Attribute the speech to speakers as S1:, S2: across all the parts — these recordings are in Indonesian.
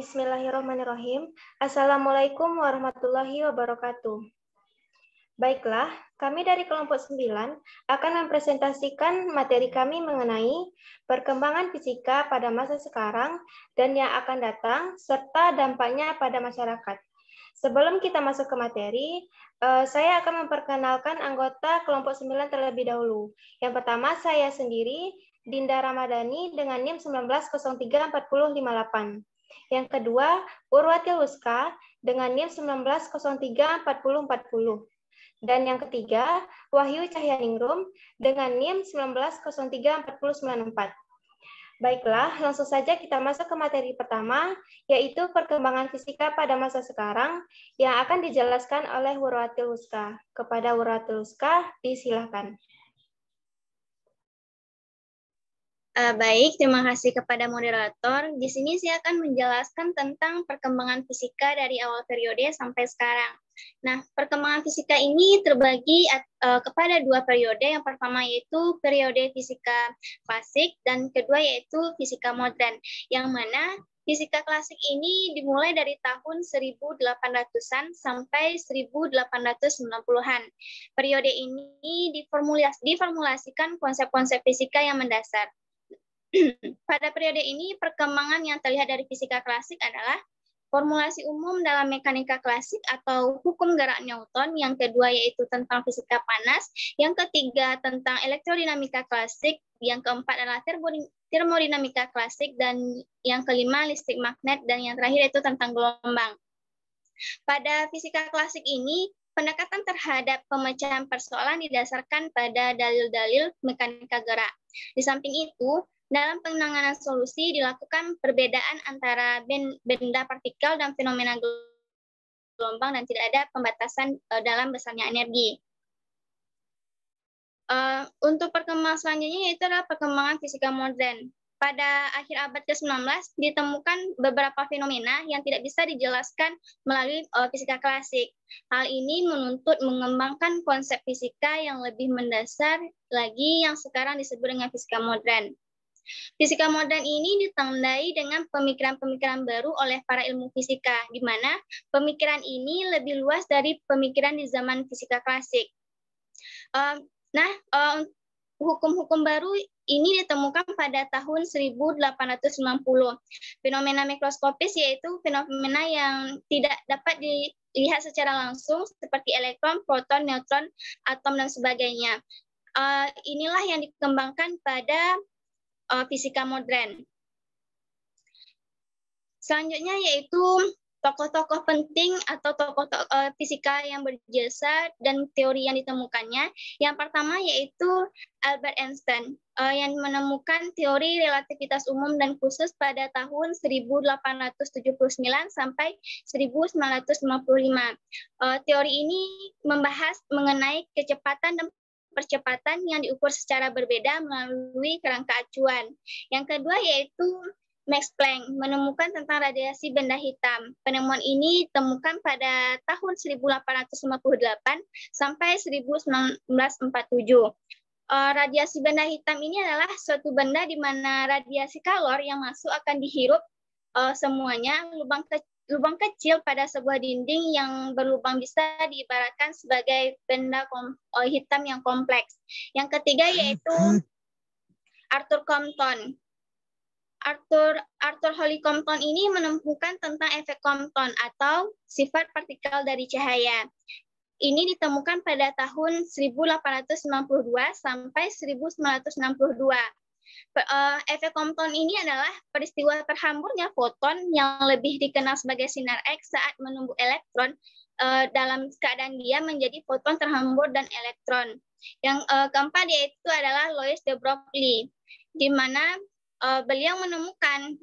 S1: Bismillahirrahmanirrahim. Assalamualaikum warahmatullahi wabarakatuh. Baiklah, kami dari kelompok 9 akan mempresentasikan materi kami mengenai perkembangan fisika pada masa sekarang dan yang akan datang, serta dampaknya pada masyarakat. Sebelum kita masuk ke materi, saya akan memperkenalkan anggota kelompok 9 terlebih dahulu. Yang pertama, saya sendiri, Dinda Ramadhani dengan NIM 19034058. Yang kedua, Urwatil Wuska dengan NIM 19034040. Dan yang ketiga, Wahyu Cahyaningrum dengan NIM 19034094. Baiklah, langsung saja kita masuk ke materi pertama, yaitu perkembangan fisika pada masa sekarang yang akan dijelaskan oleh Urwatil Wuska. Kepada Urwatil Wuska, disilakan.
S2: Baik, terima kasih kepada moderator. Di sini saya akan menjelaskan tentang perkembangan fisika dari awal periode sampai sekarang. Nah, perkembangan fisika ini terbagi kepada dua periode. Yang pertama yaitu periode fisika klasik dan kedua yaitu fisika modern. Yang mana fisika klasik ini dimulai dari tahun 1800-an sampai 1890-an. Periode ini diformulasikan konsep-konsep fisika yang mendasar. Pada periode ini, perkembangan yang terlihat dari fisika klasik adalah formulasi umum dalam mekanika klasik atau hukum gerak Newton, yang kedua yaitu tentang fisika panas, yang ketiga tentang elektrodinamika klasik, yang keempat adalah termodinamika klasik, dan yang kelima listrik magnet, dan yang terakhir itu tentang gelombang. Pada fisika klasik ini, pendekatan terhadap pemecahan persoalan didasarkan pada dalil-dalil mekanika gerak. Di samping itu, dalam penanganan solusi dilakukan perbedaan antara benda partikel dan fenomena gelombang dan tidak ada pembatasan dalam besarnya energi. Untuk perkembangan selanjutnya yaitu adalah perkembangan fisika modern. Pada akhir abad ke-19 ditemukan beberapa fenomena yang tidak bisa dijelaskan melalui fisika klasik. Hal ini menuntut mengembangkan konsep fisika yang lebih mendasar lagi yang sekarang disebut dengan fisika modern. Fisika modern ini ditandai dengan pemikiran-pemikiran baru oleh para ilmu fisika, di mana pemikiran ini lebih luas dari pemikiran di zaman fisika klasik. Hukum-hukum baru ini ditemukan pada tahun 1890. Fenomena mikroskopis yaitu fenomena yang tidak dapat dilihat secara langsung seperti elektron, proton, neutron, atom, dan sebagainya. Inilah yang dikembangkan pada fisika modern. Selanjutnya yaitu tokoh-tokoh penting atau tokoh fisika yang berjasa dan teori yang ditemukannya. Yang pertama yaitu Albert Einstein yang menemukan teori relativitas umum dan khusus pada tahun 1879 sampai 1955. Teori ini membahas mengenai kecepatan dan percepatan yang diukur secara berbeda melalui kerangka acuan. Yang kedua yaitu Max Planck menemukan tentang radiasi benda hitam. Penemuan ini ditemukan pada tahun 1858 sampai 1947. Radiasi benda hitam ini adalah suatu benda di mana radiasi kalor yang masuk akan dihirup semuanya. Lubang kecil pada sebuah dinding yang berlubang bisa diibaratkan sebagai benda hitam yang kompleks. Yang ketiga yaitu Arthur Compton. Arthur Holly Compton ini menemukan tentang efek Compton atau sifat partikel dari cahaya. Ini ditemukan pada tahun 1892 sampai 1962. Efek Compton ini adalah peristiwa terhamburnya foton yang lebih dikenal sebagai sinar X saat menumbuh elektron dalam keadaan dia menjadi foton terhambur dan elektron. Yang keempat yaitu adalah Louis de Broglie, di mana beliau menemukan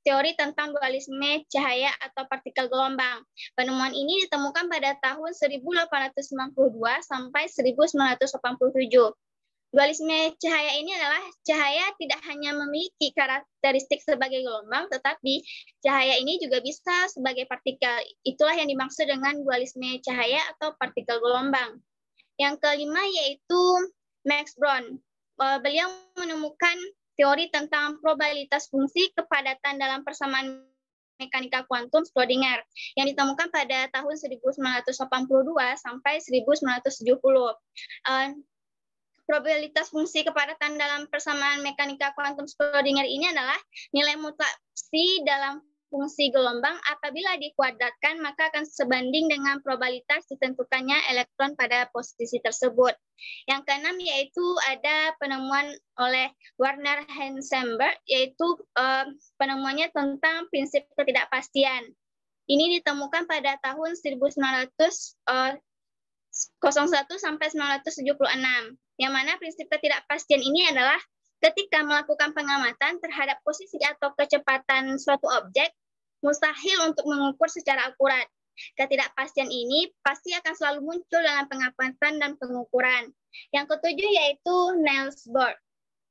S2: teori tentang dualisme cahaya atau partikel gelombang. Penemuan ini ditemukan pada tahun 1892 sampai 1987. Dualisme cahaya ini adalah cahaya tidak hanya memiliki karakteristik sebagai gelombang, tetapi cahaya ini juga bisa sebagai partikel. Itulah yang dimaksud dengan dualisme cahaya atau partikel gelombang. Yang kelima yaitu Max Born. Beliau menemukan teori tentang probabilitas fungsi kepadatan dalam persamaan mekanika kuantum Schrödinger yang ditemukan pada tahun 1982 sampai 1970. Probabilitas fungsi kepadatan dalam persamaan mekanika kuantum Schrödinger ini adalah nilai mutasi dalam fungsi gelombang apabila dikuadratkan maka akan sebanding dengan probabilitas ditentukannya elektron pada posisi tersebut. Yang keenam yaitu ada penemuan oleh Werner Heisenberg, yaitu penemuannya tentang prinsip ketidakpastian. Ini ditemukan pada tahun 1901 sampai 1976, yang mana prinsip ketidakpastian ini adalah ketika melakukan pengamatan terhadap posisi atau kecepatan suatu objek, mustahil untuk mengukur secara akurat. Ketidakpastian ini pasti akan selalu muncul dalam pengamatan dan pengukuran. Yang ketujuh yaitu Niels Bohr.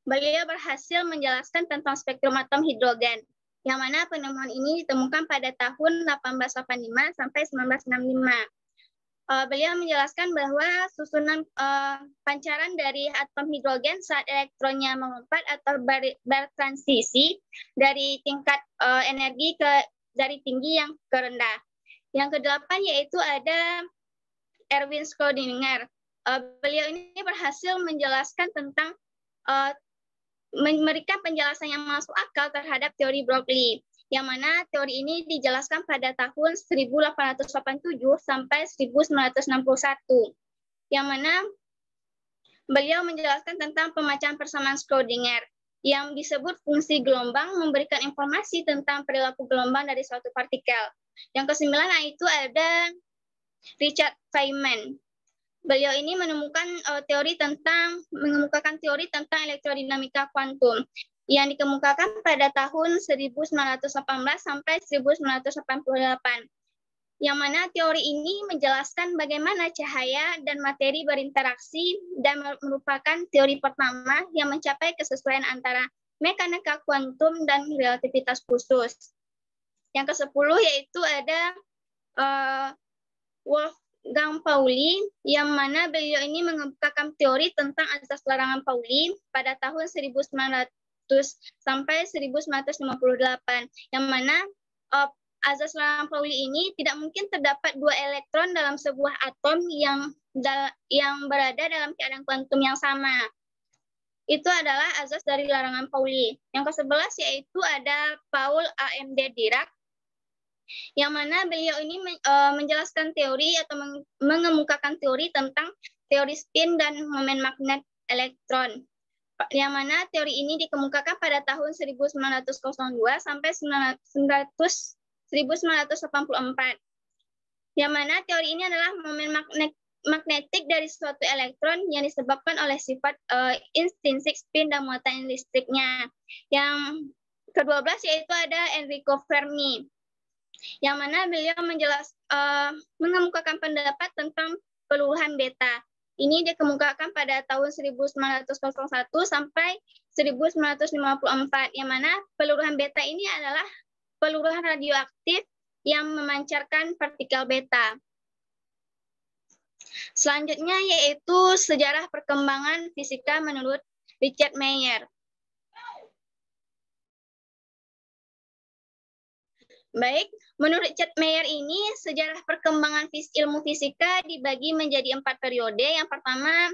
S2: Beliau berhasil menjelaskan tentang spektrum atom hidrogen, yang mana penemuan ini ditemukan pada tahun 1885 sampai 1965. Beliau menjelaskan bahwa susunan pancaran dari atom hidrogen saat elektronnya melompat atau bertransisi dari tingkat energi dari tinggi yang ke rendah. Yang kedelapan yaitu ada Erwin Schrödinger. Beliau ini berhasil menjelaskan tentang memberikan penjelasan yang masuk akal terhadap teori Broglie, yang mana teori ini dijelaskan pada tahun 1887 sampai 1961, yang mana beliau menjelaskan tentang pemecahan persamaan Schrödinger, yang disebut fungsi gelombang memberikan informasi tentang perilaku gelombang dari suatu partikel. Yang kesembilan yaitu ada Richard Feynman. Beliau ini mengemukakan teori tentang elektrodinamika kuantum yang dikemukakan pada tahun 1918 sampai 1988. Yang mana teori ini menjelaskan bagaimana cahaya dan materi berinteraksi dan merupakan teori pertama yang mencapai kesesuaian antara mekanika kuantum dan relativitas khusus. Yang ke-10 yaitu ada Wolfgang Pauli, yang mana beliau ini mengemukakan teori tentang azas larangan Pauli pada tahun 1900 sampai 1958, yang mana azas larangan Pauli ini tidak mungkin terdapat dua elektron dalam sebuah atom yang berada dalam keadaan kuantum yang sama. Itu adalah azas dari larangan Pauli. Yang ke-11 yaitu ada Paul A.M.D. Dirac, yang mana beliau ini menjelaskan teori atau mengemukakan teori tentang teori spin dan momen magnet elektron, yang mana teori ini dikemukakan pada tahun 1902 sampai 1984. Yang mana teori ini adalah momen magnetik dari suatu elektron yang disebabkan oleh sifat intrinsik spin dan muatan listriknya. Yang ke-12 yaitu ada Enrico Fermi, yang mana beliau mengemukakan pendapat tentang peluruhan beta. Ini dikemukakan pada tahun 1901 sampai 1954, yang mana peluruhan beta ini adalah peluruhan radioaktif yang memancarkan partikel beta. Selanjutnya yaitu sejarah perkembangan fisika menurut Richard Mayer. Baik, menurut Richard Mayer ini sejarah perkembangan ilmu fisika dibagi menjadi 4 periode. Yang pertama,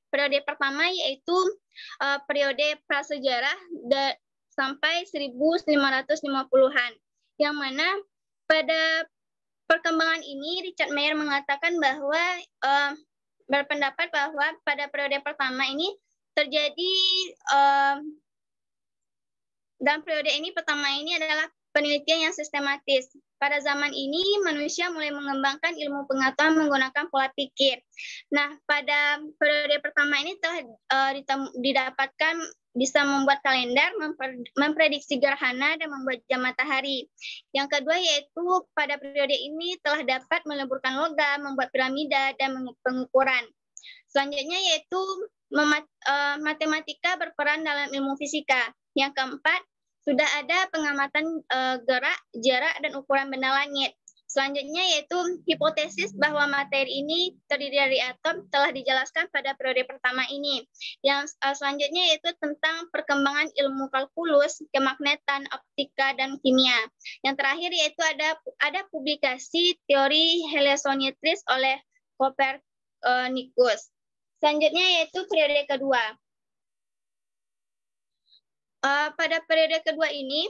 S2: periode pertama yaitu periode prasejarah sampai 1550-an. Yang mana pada perkembangan ini Richard Mayer mengatakan bahwa berpendapat bahwa pada periode pertama ini terjadi dan periode ini pertama ini adalah penelitian yang sistematis. Pada zaman ini, manusia mulai mengembangkan ilmu pengetahuan menggunakan pola pikir. Nah, pada periode pertama ini telah didapatkan bisa membuat kalender, memprediksi gerhana, dan membuat jam matahari. Yang kedua yaitu pada periode ini telah dapat meleburkan logam, membuat piramida, dan pengukuran. Selanjutnya yaitu matematika berperan dalam ilmu fisika. Yang keempat, sudah ada pengamatan gerak, jarak, dan ukuran benda langit. Selanjutnya yaitu hipotesis bahwa materi ini terdiri dari atom telah dijelaskan pada periode pertama ini. Yang selanjutnya yaitu tentang perkembangan ilmu kalkulus, kemagnetan, optika, dan kimia. Yang terakhir yaitu ada publikasi teori heliosonitris oleh Copernicus. Selanjutnya yaitu periode kedua. Pada periode kedua ini,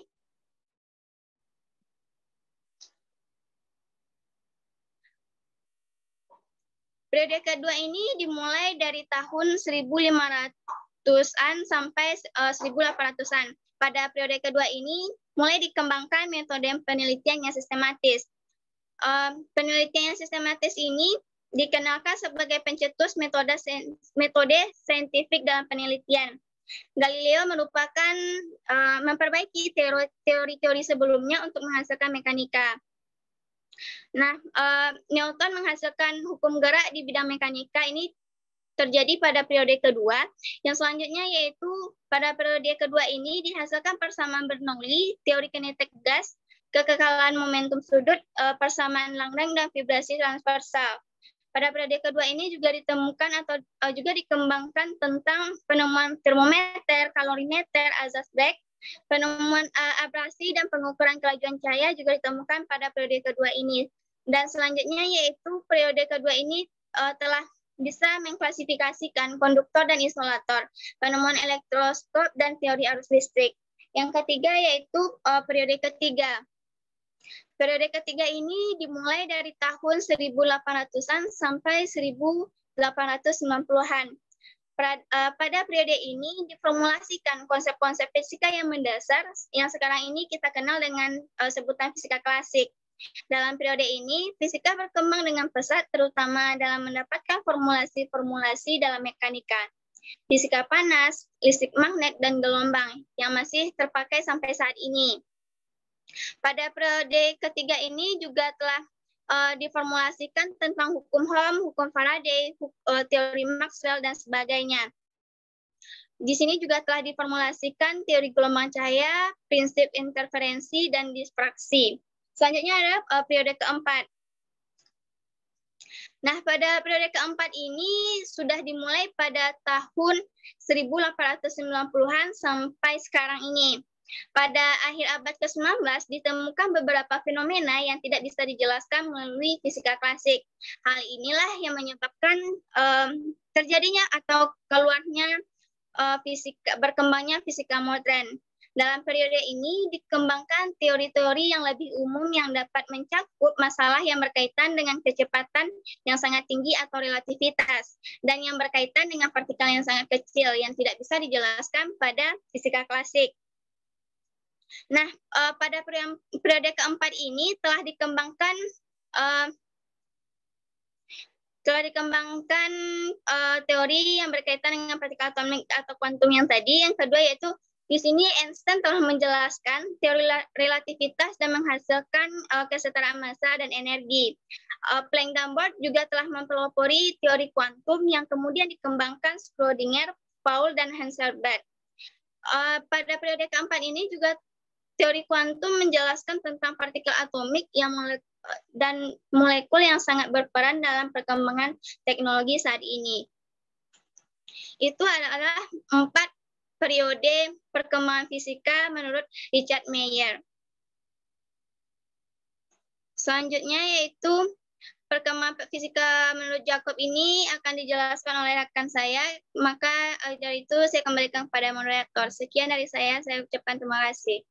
S2: dimulai dari tahun 1500-an sampai 1800-an. Pada periode kedua ini mulai dikembangkan metode penelitian yang sistematis. Penelitian yang sistematis ini dikenalkan sebagai pencetus metode saintifik dalam penelitian. Galileo merupakan memperbaiki teori-teori sebelumnya untuk menghasilkan mekanika. Nah, Newton menghasilkan hukum gerak di bidang mekanika ini terjadi pada periode kedua. Yang selanjutnya yaitu pada periode kedua ini dihasilkan persamaan Bernoulli, teori kinetik gas, kekekalan momentum sudut, persamaan Langrenz, dan vibrasi transversal. Pada periode kedua ini juga ditemukan atau juga dikembangkan tentang penemuan termometer, kalorimeter, azas Bragg, penemuan abrasi dan pengukuran kelajuan cahaya juga ditemukan pada periode kedua ini. Dan selanjutnya yaitu periode kedua ini telah bisa mengklasifikasikan konduktor dan isolator, penemuan elektroskop dan teori arus listrik. Yang ketiga yaitu periode ketiga. Periode ketiga ini dimulai dari tahun 1800-an sampai 1890-an. Pada periode ini diformulasikan konsep-konsep fisika yang mendasar yang sekarang ini kita kenal dengan sebutan fisika klasik. Dalam periode ini, fisika berkembang dengan pesat terutama dalam mendapatkan formulasi-formulasi dalam mekanika, fisika panas, listrik magnet, dan gelombang yang masih terpakai sampai saat ini. Pada periode ketiga ini juga telah diformulasikan tentang hukum Ohm, hukum Faraday, teori Maxwell, dan sebagainya. Di sini juga telah diformulasikan teori gelombang cahaya, prinsip interferensi, dan dispersi. Selanjutnya ada periode keempat. Nah, pada periode keempat ini sudah dimulai pada tahun 1890-an sampai sekarang ini. Pada akhir abad ke-19 ditemukan beberapa fenomena yang tidak bisa dijelaskan melalui fisika klasik. Hal inilah yang menyebabkan terjadinya atau keluarnya berkembangnya fisika modern. Dalam periode ini dikembangkan teori-teori yang lebih umum yang dapat mencakup masalah yang berkaitan dengan kecepatan yang sangat tinggi atau relativitas, dan yang berkaitan dengan partikel yang sangat kecil yang tidak bisa dijelaskan pada fisika klasik. Nah, pada periode keempat ini telah dikembangkan teori yang berkaitan dengan partikel atomik atau kuantum yang tadi. Yang kedua yaitu di sini Einstein telah menjelaskan teori relativitas dan menghasilkan kesetaraan massa dan energi. Planck-Dambordt juga telah mempelopori teori kuantum yang kemudian dikembangkan Schrödinger, Paul, dan Heisenberg. Pada periode keempat ini juga teori kuantum menjelaskan tentang partikel atomik dan molekul yang sangat berperan dalam perkembangan teknologi saat ini. Itu adalah 4 periode perkembangan fisika menurut Richard Mayer. Selanjutnya yaitu perkembangan fisika menurut Jacob ini akan dijelaskan oleh rekan saya. Maka dari itu saya kembalikan kepada moderator. Sekian dari saya ucapkan terima kasih.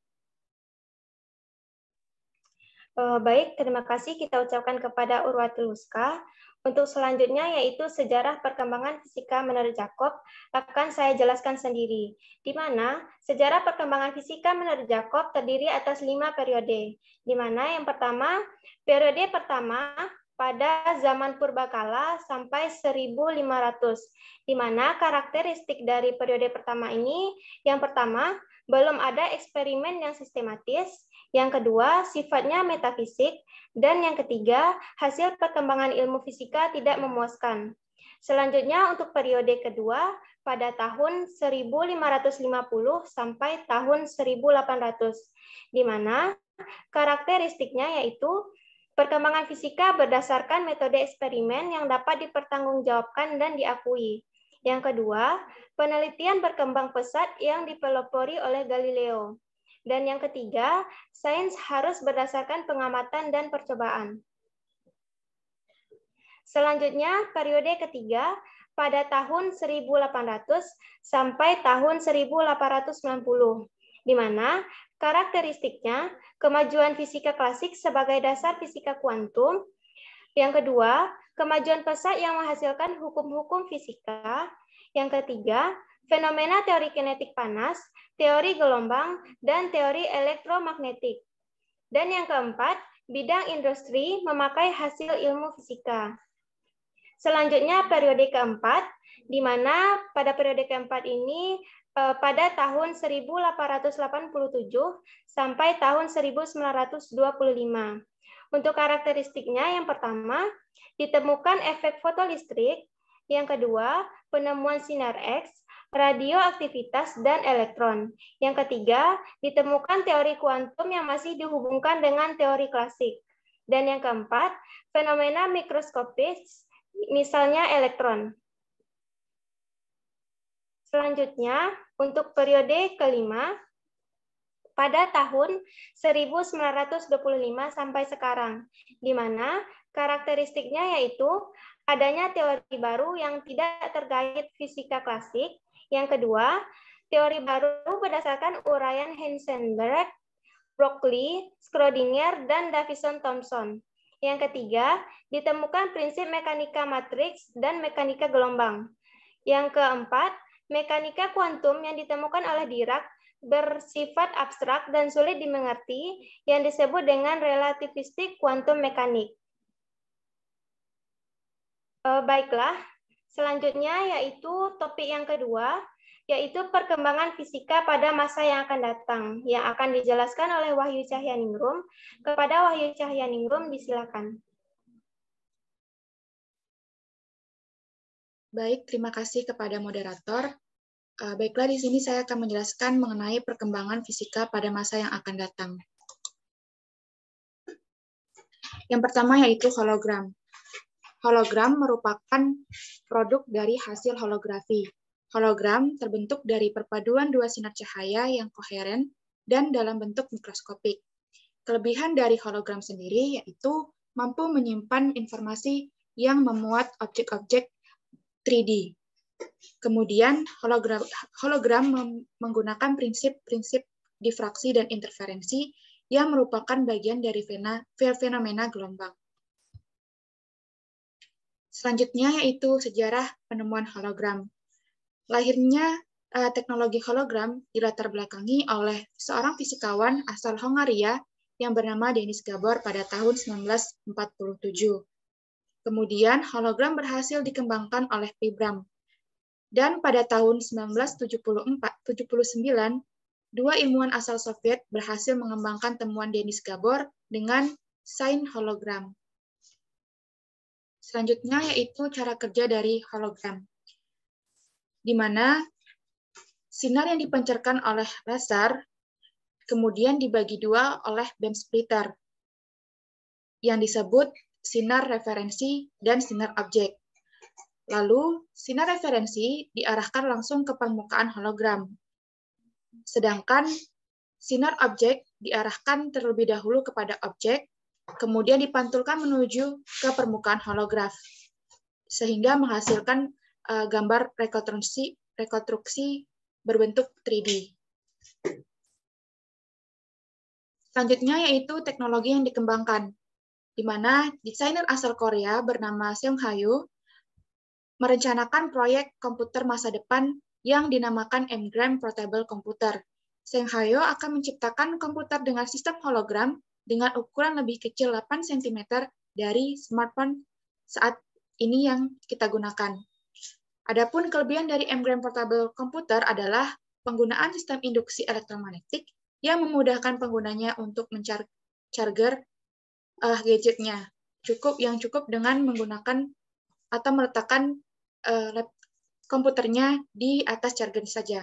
S1: Baik, terima kasih kita ucapkan kepada Urwatul Wuska. Untuk selanjutnya yaitu sejarah perkembangan fisika menurut Jacob akan saya jelaskan sendiri, di mana sejarah perkembangan fisika menurut Jacob terdiri atas 5 periode, di mana yang pertama, periode pertama pada zaman purbakala sampai 1500, di mana karakteristik dari periode pertama ini, yang pertama, belum ada eksperimen yang sistematis, yang kedua, sifatnya metafisik, dan yang ketiga, hasil perkembangan ilmu fisika tidak memuaskan. Selanjutnya untuk periode kedua, pada tahun 1550 sampai tahun 1800, di mana karakteristiknya yaitu perkembangan fisika berdasarkan metode eksperimen yang dapat dipertanggungjawabkan dan diakui. Yang kedua, penelitian berkembang pesat yang dipelopori oleh Galileo. Dan yang ketiga, sains harus berdasarkan pengamatan dan percobaan. Selanjutnya, periode ketiga pada tahun 1800 sampai tahun 1890, di mana karakteristiknya kemajuan fisika klasik sebagai dasar fisika kuantum. Yang kedua, kemajuan pesat yang menghasilkan hukum-hukum fisika. Yang ketiga, fenomena teori kinetik panas, teori gelombang, dan teori elektromagnetik. Dan yang keempat, bidang industri memakai hasil ilmu fisika. Selanjutnya periode keempat, di mana pada periode keempat ini pada tahun 1887 sampai tahun 1925. Untuk karakteristiknya yang pertama, ditemukan efek fotolistrik, yang kedua, penemuan sinar X, radioaktivitas, dan elektron. Yang ketiga, ditemukan teori kuantum yang masih dihubungkan dengan teori klasik. Dan yang keempat, fenomena mikroskopis, misalnya elektron. Selanjutnya, untuk periode kelima, pada tahun 1925 sampai sekarang, di mana karakteristiknya yaitu adanya teori baru yang tidak terkait fisika klasik. Yang kedua, teori baru berdasarkan uraian Heisenberg, Bernoulli, Schrödinger, dan Davison-Thomson. Yang ketiga, ditemukan prinsip mekanika matriks dan mekanika gelombang. Yang keempat, mekanika kuantum yang ditemukan oleh Dirac bersifat abstrak dan sulit dimengerti yang disebut dengan relativistik kuantum mekanik. Baiklah, selanjutnya yaitu topik yang kedua, yaitu perkembangan fisika pada masa yang akan datang, yang akan dijelaskan oleh Wahyu Cahyaningrum. Kepada Wahyu Cahyaningrum, disilakan.
S3: Baik, terima kasih kepada moderator. Baiklah, di sini saya akan menjelaskan mengenai perkembangan fisika pada masa yang akan datang. Yang pertama yaitu hologram. Hologram merupakan produk dari hasil holografi. Hologram terbentuk dari perpaduan dua sinar cahaya yang koheren dan dalam bentuk mikroskopik. Kelebihan dari hologram sendiri yaitu mampu menyimpan informasi yang memuat objek-objek 3D. Kemudian, hologram menggunakan prinsip-prinsip difraksi dan interferensi yang merupakan bagian dari fenomena gelombang. Selanjutnya yaitu sejarah penemuan hologram. Lahirnya teknologi hologram dilatar belakangi oleh seorang fisikawan asal Hongaria yang bernama Denis Gabor pada tahun 1947. Kemudian, hologram berhasil dikembangkan oleh Fibram. Dan pada tahun 1979, dua ilmuwan asal Soviet berhasil mengembangkan temuan Denis Gabor dengan sign hologram. Selanjutnya yaitu cara kerja dari hologram, di mana sinar yang dipancarkan oleh laser kemudian dibagi dua oleh beam splitter yang disebut sinar referensi dan sinar objek. Lalu, sinar referensi diarahkan langsung ke permukaan hologram. Sedangkan sinar objek diarahkan terlebih dahulu kepada objek, kemudian dipantulkan menuju ke permukaan holograf, sehingga menghasilkan gambar rekonstruksi berbentuk 3D. Selanjutnya yaitu teknologi yang dikembangkan, di mana desainer asal Korea bernama Seung Ha-yu merencanakan proyek komputer masa depan yang dinamakan Engram Portable Computer. Seung Ha-yu akan menciptakan komputer dengan sistem hologram dengan ukuran lebih kecil 8 cm dari smartphone saat ini yang kita gunakan. Adapun kelebihan dari Engram Portable Computer adalah penggunaan sistem induksi elektromagnetik yang memudahkan penggunanya untuk men-charger gadgetnya. Yang cukup dengan menggunakan atau meletakkan komputernya di atas charger saja.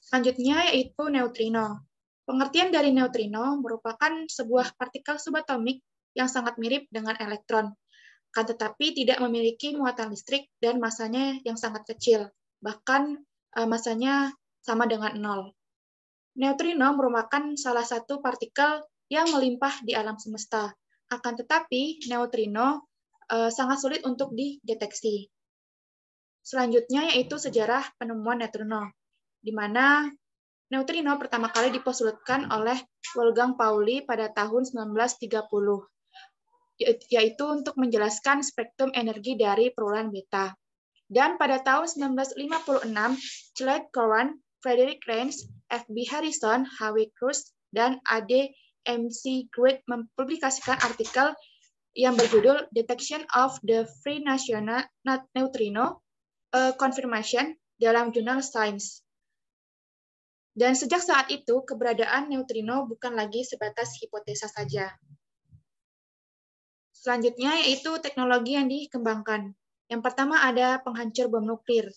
S3: Selanjutnya yaitu neutrino. Pengertian dari neutrino merupakan sebuah partikel subatomik yang sangat mirip dengan elektron, akan tetapi tidak memiliki muatan listrik dan masanya yang sangat kecil, bahkan masanya sama dengan 0. Neutrino merupakan salah satu partikel yang melimpah di alam semesta. Akan tetapi, neutrino sangat sulit untuk dideteksi. Selanjutnya yaitu sejarah penemuan neutrino, di mana neutrino pertama kali dipostulasikan oleh Wolfgang Pauli pada tahun 1930, yaitu untuk menjelaskan spektrum energi dari perolehan beta. Dan pada tahun 1956, Clyde Cowan, Frederick Rains, F.B. Harrison, H.W. Kruse, dan A.D. M.C. Greig mempublikasikan artikel yang berjudul Detection of the Free National Neutrino Confirmation dalam jurnal Science. Dan sejak saat itu, keberadaan neutrino bukan lagi sebatas hipotesa saja. Selanjutnya yaitu teknologi yang dikembangkan. Yang pertama ada penghancur bom nuklir.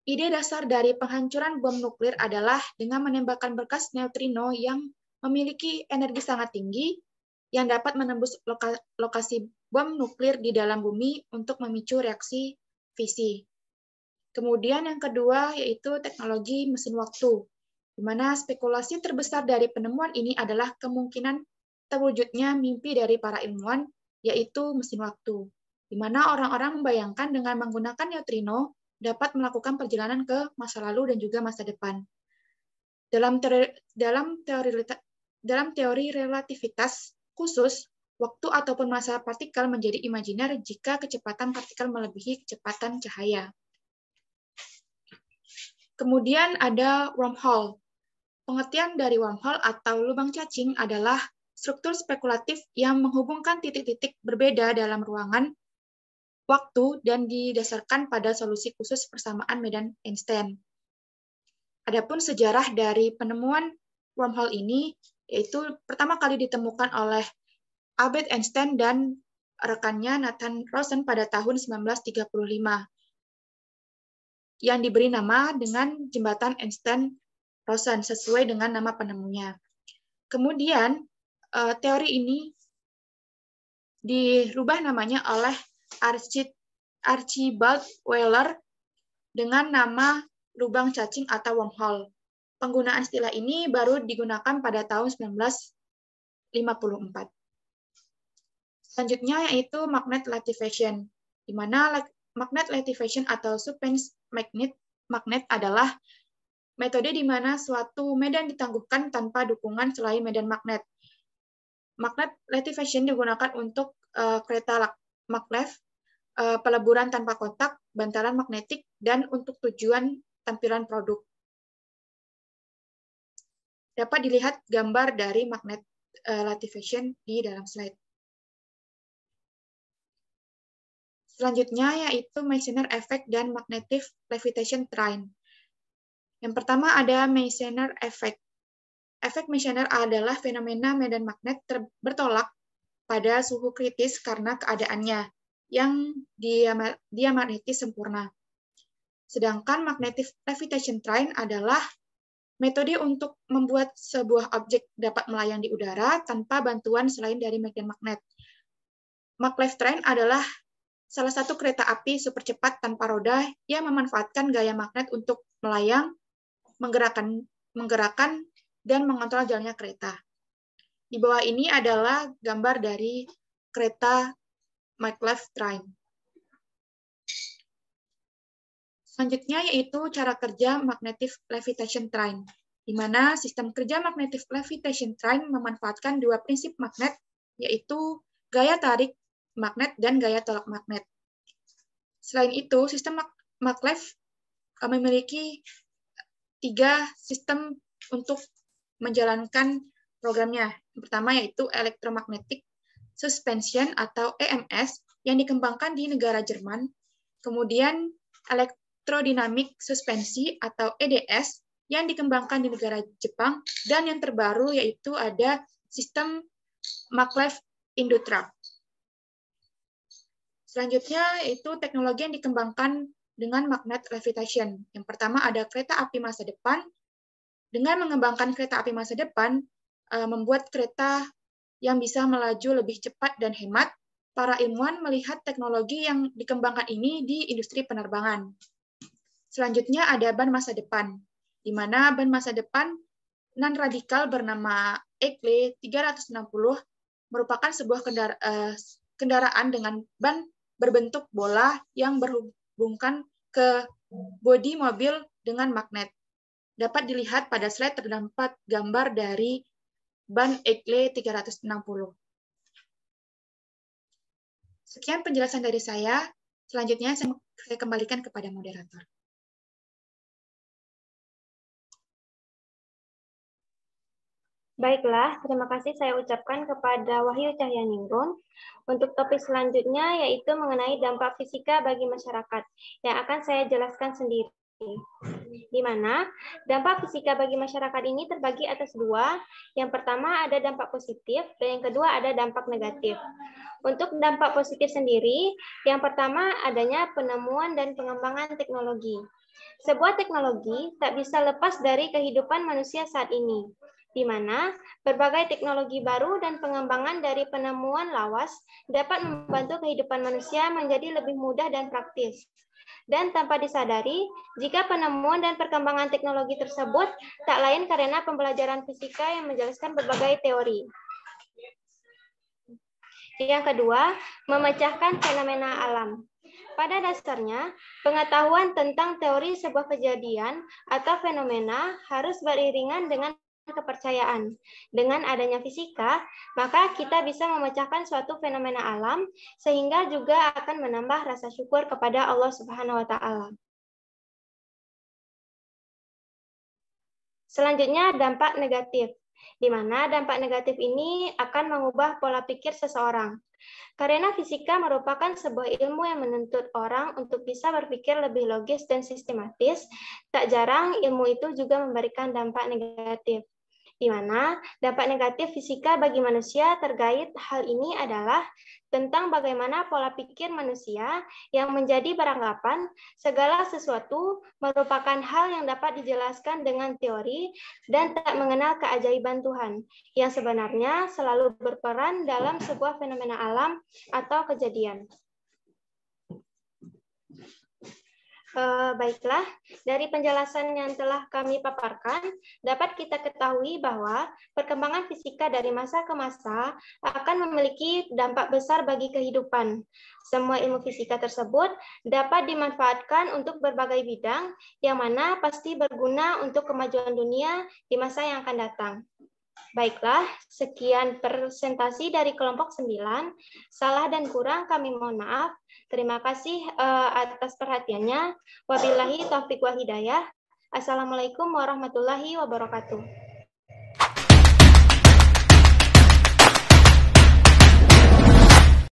S3: Ide dasar dari penghancuran bom nuklir adalah dengan menembakkan berkas neutrino yang memiliki energi sangat tinggi yang dapat menembus lokasi bom nuklir di dalam bumi untuk memicu reaksi fisi. Kemudian yang kedua yaitu teknologi mesin waktu, di mana spekulasi terbesar dari penemuan ini adalah kemungkinan terwujudnya mimpi dari para ilmuwan, yaitu mesin waktu, di mana orang-orang membayangkan dengan menggunakan neutrino dapat melakukan perjalanan ke masa lalu dan juga masa depan. Dalam teori relativitas khusus, waktu ataupun masa partikel menjadi imajiner jika kecepatan partikel melebihi kecepatan cahaya. Kemudian ada wormhole. Pengertian dari wormhole atau lubang cacing adalah struktur spekulatif yang menghubungkan titik-titik berbeda dalam ruangan, waktu, dan didasarkan pada solusi khusus persamaan medan Einstein. Adapun sejarah dari penemuan wormhole ini, yaitu pertama kali ditemukan oleh Albert Einstein dan rekannya Nathan Rosen pada tahun 1935, yang diberi nama dengan jembatan Einstein-Rosen sesuai dengan nama penemunya. Kemudian, teori ini dirubah namanya oleh Archibald Wheeler dengan nama lubang cacing atau wormhole. Penggunaan istilah ini baru digunakan pada tahun 1954. Selanjutnya yaitu magnet levitation, di mana magnet levitation atau suspensed magnet adalah metode di mana suatu medan ditangguhkan tanpa dukungan selain medan magnet. Magnet levitation digunakan untuk kereta maglev, peleburan tanpa kontak, bantalan magnetik, dan untuk tujuan tampilan produk. Dapat dilihat gambar dari magnet levitation di dalam slide. Selanjutnya yaitu Meissner effect dan magnetic levitation train. Yang pertama ada Meissner effect. Efek Meissner adalah fenomena medan magnet bertolak pada suhu kritis karena keadaannya yang diamagnetis sempurna. Sedangkan magnetic levitation train adalah metode untuk membuat sebuah objek dapat melayang di udara tanpa bantuan selain dari medan magnet. Maglev train adalah salah satu kereta api super cepat tanpa roda yang memanfaatkan gaya magnet untuk melayang, menggerakkan, dan mengontrol jalannya kereta. Di bawah ini adalah gambar dari kereta maglev train. Selanjutnya yaitu cara kerja magnetic levitation train, di mana sistem kerja magnetic levitation train memanfaatkan dua prinsip magnet, yaitu gaya tarik magnet dan gaya tolak magnet. Selain itu, sistem maglev memiliki 3 sistem untuk menjalankan programnya. Yang pertama yaitu electromagnetic suspension atau EMS yang dikembangkan di negara Jerman. Kemudian electrodynamic suspensi atau EDS yang dikembangkan di negara Jepang. Dan yang terbaru yaitu ada sistem maglev inductive. Selanjutnya yaitu teknologi yang dikembangkan dengan magnet levitation. Yang pertama ada kereta api masa depan. Dengan mengembangkan kereta api masa depan, membuat kereta yang bisa melaju lebih cepat dan hemat, para ilmuwan melihat teknologi yang dikembangkan ini di industri penerbangan. Selanjutnya ada ban masa depan, di mana ban masa depan non-radikal bernama Egle 360 merupakan sebuah kendaraan dengan ban berbentuk bola yang berhubungkan ke bodi mobil dengan magnet. Dapat dilihat pada slide terdapat gambar dari ban Egle 360. Sekian penjelasan dari saya. Selanjutnya saya kembalikan kepada moderator.
S1: Baiklah, terima kasih saya ucapkan kepada Wahyu Cahyaningrum. Untuk topik selanjutnya yaitu mengenai dampak fisika bagi masyarakat yang akan saya jelaskan sendiri. Di mana dampak fisika bagi masyarakat ini terbagi atas dua. Yang pertama ada dampak positif dan yang kedua ada dampak negatif. Untuk dampak positif sendiri, yang pertama adanya penemuan dan pengembangan teknologi. Sebuah teknologi tak bisa lepas dari kehidupan manusia saat ini, di mana berbagai teknologi baru dan pengembangan dari penemuan lawas dapat membantu kehidupan manusia menjadi lebih mudah dan praktis. Dan tanpa disadari, jika penemuan dan perkembangan teknologi tersebut tak lain karena pembelajaran fisika yang menjelaskan berbagai teori. Yang kedua, memecahkan fenomena alam. Pada dasarnya, pengetahuan tentang teori sebuah kejadian atau fenomena harus beriringan dengan kepercayaan. Dengan adanya fisika, maka kita bisa memecahkan suatu fenomena alam sehingga juga akan menambah rasa syukur kepada Allah Subhanahu wa taala. Selanjutnya dampak negatif, di mana dampak negatif ini akan mengubah pola pikir seseorang. Karena fisika merupakan sebuah ilmu yang menuntut orang untuk bisa berpikir lebih logis dan sistematis, tak jarang ilmu itu juga memberikan dampak negatif. Di mana dampak negatif fisika bagi manusia terkait hal ini adalah tentang bagaimana pola pikir manusia yang menjadi beranggapan segala sesuatu merupakan hal yang dapat dijelaskan dengan teori dan tak mengenal keajaiban Tuhan, yang sebenarnya selalu berperan dalam sebuah fenomena alam atau kejadian. Baiklah, dari penjelasan yang telah kami paparkan, dapat kita ketahui bahwa perkembangan fisika dari masa ke masa akan memiliki dampak besar bagi kehidupan. Semua ilmu fisika tersebut dapat dimanfaatkan untuk berbagai bidang, yang mana pasti berguna untuk kemajuan dunia di masa yang akan datang. Baiklah, sekian presentasi dari kelompok 9. Salah dan kurang kami mohon maaf. Terima kasih atas perhatiannya. Wabillahi taufiq wa hidayah. Assalamualaikum warahmatullahi wabarakatuh.